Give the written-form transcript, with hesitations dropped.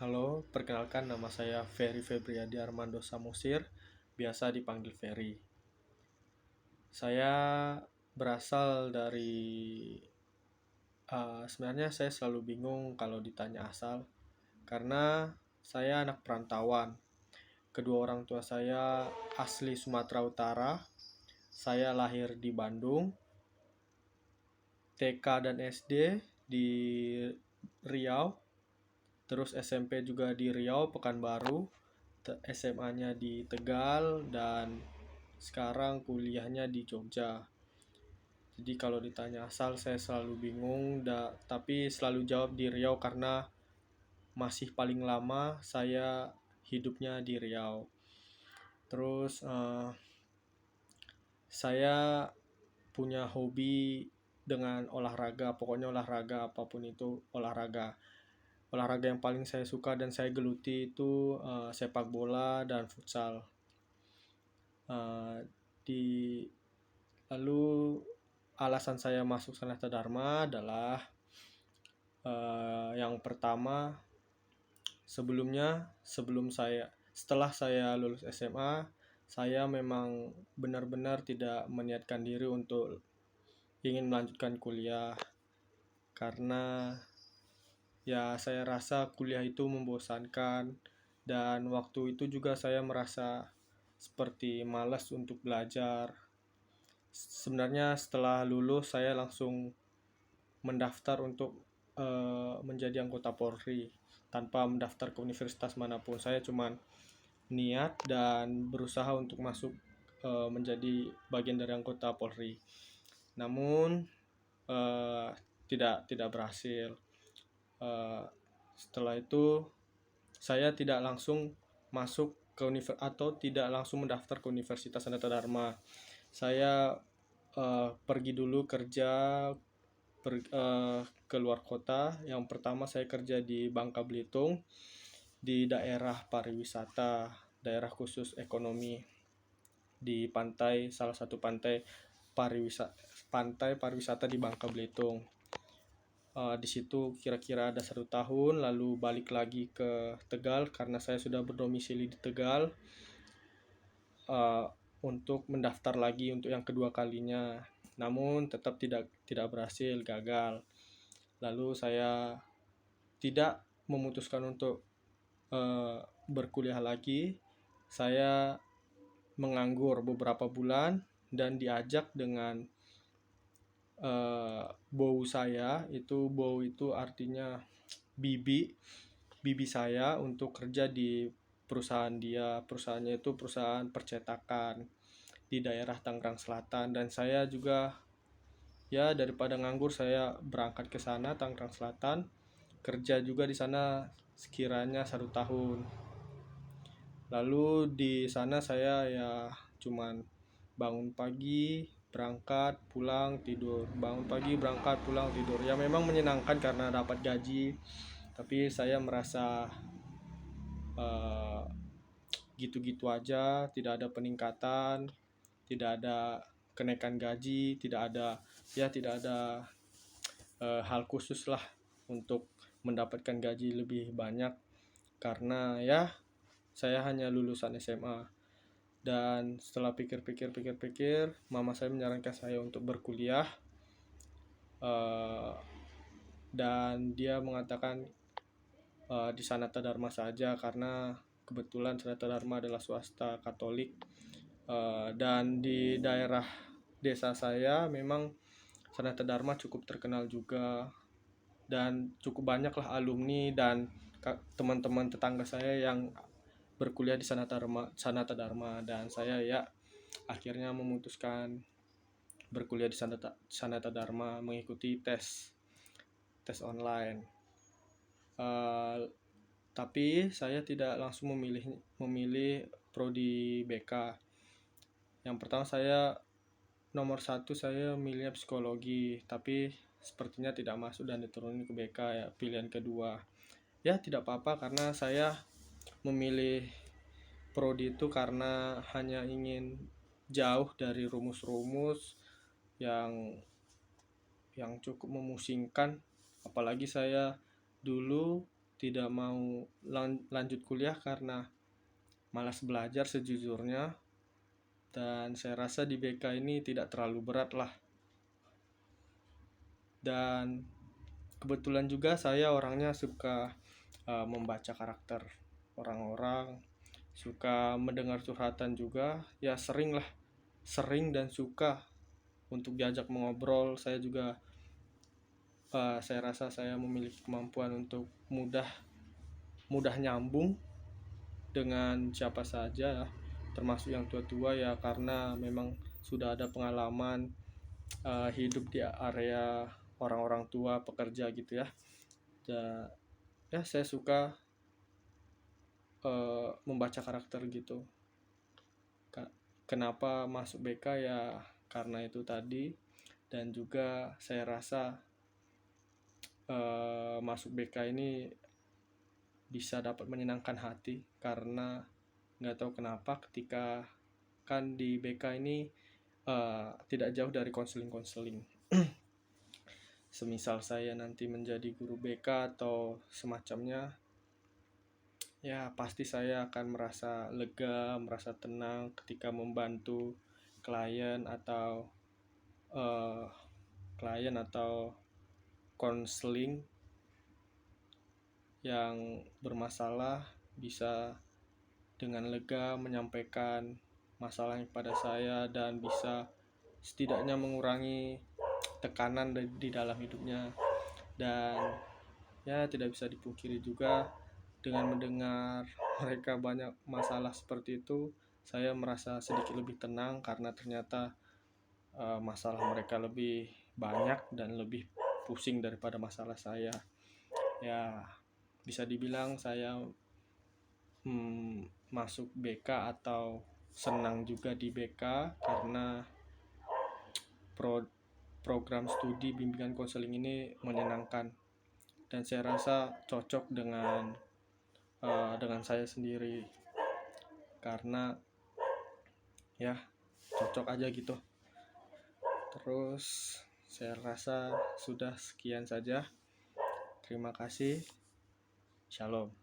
Halo, perkenalkan nama saya Ferry Febriadi Armando Samosir, biasa dipanggil Ferry. Saya berasal dari, sebenarnya saya selalu bingung kalau ditanya asal, karena saya anak perantauan. Kedua orang tua saya asli Sumatera Utara. Saya lahir di Bandung, TK dan SD di Riau, terus SMP juga di Riau, Pekanbaru, SMA-nya di Tegal, dan sekarang kuliahnya di Jogja. Jadi kalau ditanya asal saya selalu bingung, tapi selalu jawab di Riau karena masih paling lama saya hidupnya di Riau. Terus saya punya hobi dengan olahraga, pokoknya olahraga apapun itu olahraga. Olahraga yang paling saya suka dan saya geluti itu sepak bola dan futsal. Eh, di Lalu alasan saya masuk Sanata Dharma adalah yang pertama, setelah saya lulus SMA, saya memang benar-benar tidak meniatkan diri untuk ingin melanjutkan kuliah karena ya saya rasa kuliah itu membosankan, dan waktu itu juga saya merasa seperti malas untuk belajar. Sebenarnya setelah lulus saya langsung mendaftar untuk menjadi anggota Polri tanpa mendaftar ke universitas manapun. Saya cuma niat dan berusaha untuk masuk menjadi bagian dari anggota Polri. Namun eh, tidak berhasil. Eh, Setelah itu saya tidak langsung masuk ke atau tidak langsung mendaftar ke Universitas Sanata Dharma. Saya pergi dulu kerja ke luar kota. Yang pertama saya kerja di Bangka Belitung di daerah pariwisata, daerah khusus ekonomi di salah satu pantai pariwisata di Bangka Belitung. Di situ kira-kira ada 1 tahun, lalu balik lagi ke Tegal karena saya sudah berdomisili di Tegal, uh, untuk mendaftar lagi untuk yang kedua kalinya. Namun tetap tidak berhasil, gagal. Lalu saya tidak memutuskan untuk berkuliah lagi. Saya menganggur beberapa bulan dan diajak dengan bau saya. Bau itu artinya bibi bibi saya untuk kerja di perusahaan dia. Perusahaannya itu perusahaan percetakan di daerah Tangerang Selatan, dan saya juga ya daripada nganggur saya berangkat ke sana Tangerang Selatan, kerja juga di sana sekiranya 1 tahun. Lalu di sana saya ya cuman bangun pagi, berangkat, pulang, tidur. Bangun pagi, berangkat, pulang, tidur. Ya memang menyenangkan karena dapat gaji, tapi saya merasa uh, gitu-gitu aja, tidak ada peningkatan, tidak ada kenaikan gaji, tidak ada hal khusus lah untuk mendapatkan gaji lebih banyak, karena ya saya hanya lulusan SMA. Dan setelah pikir-pikir, mama saya menyarankan saya untuk berkuliah, uh, dan dia mengatakan di Sanata Dharma saja karena kebetulan Sanata Dharma adalah swasta Katolik, dan di daerah desa saya memang Sanata Dharma cukup terkenal juga, dan cukup banyaklah alumni dan teman-teman tetangga saya yang berkuliah di Sanata Dharma, dan saya ya akhirnya memutuskan berkuliah di Sanata Dharma, mengikuti tes online. Tapi saya tidak langsung memilih prodi BK. Yang pertama nomor 1 saya milihnya psikologi, tapi sepertinya tidak masuk dan diturunin ke BK, ya pilihan kedua. Ya tidak apa-apa karena saya memilih prodi itu karena hanya ingin jauh dari rumus-rumus yang cukup memusingkan. Apalagi saya dulu tidak mau lanjut kuliah karena malas belajar sejujurnya, dan saya rasa di BK ini tidak terlalu berat lah. Dan kebetulan juga saya orangnya suka membaca karakter orang-orang, suka mendengar curhatan juga, ya sering dan suka untuk diajak mengobrol. Saya rasa saya memiliki kemampuan untuk mudah nyambung dengan siapa saja, termasuk yang tua-tua ya, karena memang sudah ada pengalaman hidup di area orang-orang tua pekerja gitu ya. Ya saya suka membaca karakter gitu. Kenapa masuk BK ya karena itu tadi, dan juga saya rasa masuk BK ini bisa dapat menyenangkan hati, karena nggak tahu kenapa ketika kan di BK ini tidak jauh dari konseling-konseling. Semisal saya nanti menjadi guru BK atau semacamnya, ya pasti saya akan merasa lega, merasa tenang ketika membantu klien atau konseling yang bermasalah, bisa dengan lega menyampaikan masalahnya kepada saya dan bisa setidaknya mengurangi tekanan di dalam hidupnya. Dan ya tidak bisa dipungkiri juga, dengan mendengar mereka banyak masalah seperti itu, saya merasa sedikit lebih tenang karena ternyata masalah mereka lebih banyak dan lebih pusing daripada masalah saya. Ya bisa dibilang saya masuk BK atau senang juga di BK karena program studi bimbingan konseling ini menyenangkan, dan saya rasa cocok dengan saya sendiri, karena ya cocok aja gitu. Terus saya rasa sudah sekian saja. Terima kasih. Shalom.